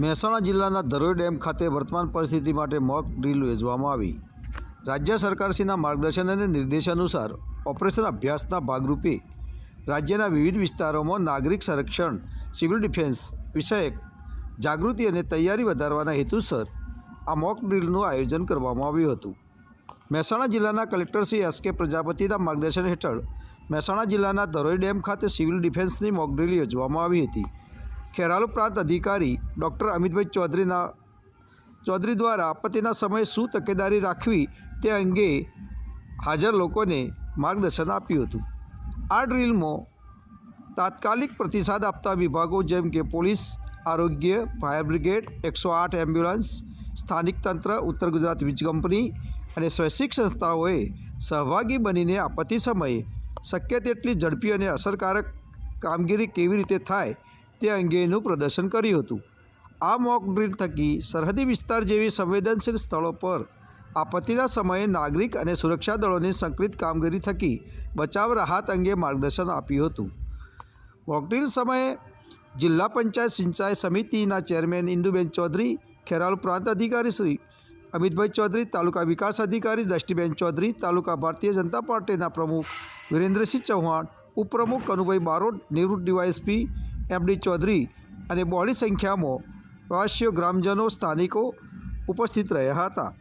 મહેસાણા જિલ્લાના ધરોઈ ડેમ ખાતે વર્તમાન પરિસ્થિતિ માટે મોક ડ્રીલ યોજવામાં આવી। રાજ્ય સરકારશ્રીના માર્ગદર્શન અને નિર્દેશ અનુસાર ઓપરેશન અભ્યાસના ભાગરૂપે રાજ્યના વિવિધ વિસ્તારોમાં નાગરિક સંરક્ષણ, સિવિલ ડિફેન્સ વિષયક જાગૃતિ અને તૈયારી વધારવાના હેતુસર આ મોક ડ્રીલનું આયોજન કરવામાં આવ્યું હતું। મહેસાણા જિલ્લાના કલેક્ટર શ્રી એસ કે પ્રજાપતિના માર્ગદર્શન હેઠળ મહેસાણા જિલ્લાના ધરોઈ ડેમ ખાતે સિવિલ ડિફેન્સની મોક ડ્રીલ યોજવામાં આવી હતી। ખેરાલુ પ્રાંત અધિકારી ડૉક્ટર અમિતભાઈ ચૌધરી દ્વારા આપત્તિના સમયે શું તકેદારી રાખવી તે અંગે હાજર લોકોને માર્ગદર્શન આપ્યું હતું। આ ડ્રીલમાં તાત્કાલિક પ્રતિસાદ આપતા વિભાગો જેમ કે પોલીસ, આરોગ્ય, ફાયર બ્રિગેડ, 108 એમ્બ્યુલન્સ, સ્થાનિક તંત્ર, ઉત્તર ગુજરાત વીજ કંપની અને સ્વૈચ્છિક સંસ્થાઓએ સહભાગી બનીને આપત્તિ સમયે શક્ય તેટલી ઝડપી અને અસરકારક કામગીરી કેવી રીતે થાય તે અંગેનું પ્રદર્શન કર્યું હતું। આ મોક ડ્રીલ થકી સરહદી વિસ્તાર જેવી સંવેદનશીલ સ્થળો પર આપત્તિના સમયે નાગરિક અને સુરક્ષા દળોની સંકલિત કામગીરી થકી બચાવ રાહત અંગે માર્ગદર્શન આપ્યું હતું। મોક ડ્રીલ સમયે જિલ્લા પંચાયત સિંચાઈ સમિતિના ચેરમેન ઇન્દુબેન ચૌધરી, ખેરાલુ પ્રાંત અધિકારી શ્રી અમિતભાઈ ચૌધરી, તાલુકા વિકાસ અધિકારી દ્રષ્ટિબેન ચૌધરી, તાલુકા ભારતીય જનતા પાર્ટીના પ્રમુખ વિરેન્દ્રસિંહ ચૌહાણ, ઉપપ્રમુખ કનુભાઈ બારોટ, નિવૃત્ત ડીવાયએસપી એમડી ચૌધરી અને બહોળી સંખ્યામાં પ્રવાસીઓ, ગ્રામજનો, સ્થાનિકો ઉપસ્થિત રહ્યા હતા।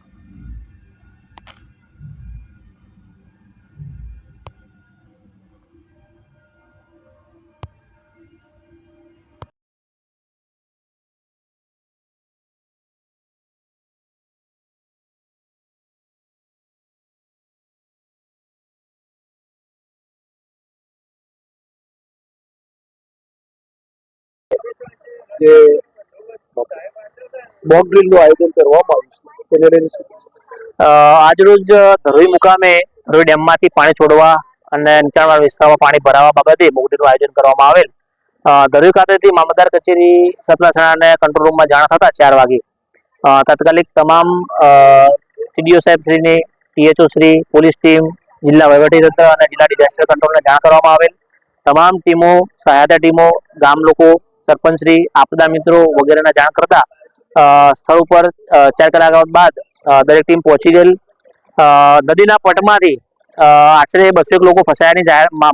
જે મોક ડ્રીલનું આયોજન કરવામાં આવ્યું છે તેને લઈને શું? આજરોજ ધરોઈ મુકામે ધરોઈ ડેમમાંથી પાણી છોડવા અને નીચાણવાળા વિસ્તારમાં પાણી ભરાવા બાબતે મોક ડ્રીલનું આયોજન કરવામાં આવેલ। ધરોઈ ખાતેથી મામલતદાર કચેરી સતલાસણાને કંટ્રોલ રૂમમાં જાણ થતા 4 વાગે તાત્કાલિક તમામ ટીડીઓ સાહેબ શ્રીની, ટીએચઓ શ્રી, પોલીસ ટીમ, જિલ્લા વહીવટીતંત્ર અને જિલ્લા ડિઝાસ્ટર કંટ્રોલને જાણ કરવામાં આવેલ। તમામ ટીમો, સહાયતા ટીમો, ગામ લોકો, સરપંચશ્રી, આપદા મિત્રો વગેરેને જાણ કરતા સ્થળ ઉપર 4 કલાક બાદ દરેક ટીમ પહોંચી ગયેલ। નદીના પટમાંથી આશરે 200 લોકો ફસાયાની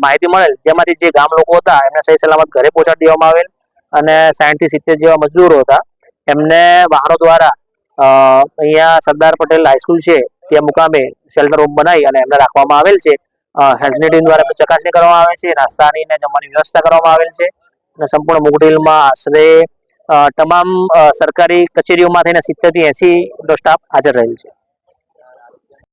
માહિતી મળેલ, જેમાંથી જે ગામ લોકો હતા એમને સહી સલામત ઘરે પહોંચાડી દેવામાં આવેલ અને 60 થી 70 જેવા મજદૂરો હતા એમને વાહનો દ્વારા અહીંયા સરદાર પટેલ હાઈસ્કૂલ છે ત્યાં મુકામે શેલ્ટર રૂમ બનાવી અને એમને રાખવામાં આવેલ છે। હેલ્થની ટીમ દ્વારા ચકાસણી કરવામાં આવે છે, નાસ્તાની અને જમવાની વ્યવસ્થા કરવામાં આવેલ છે અને સંપૂર્ણ મોક ડ્રીલમાં આશરે તમામ સરકારી કચેરીઓમાં થઈને 70 થી 80 સ્ટાફ હાજર રહેલ છે।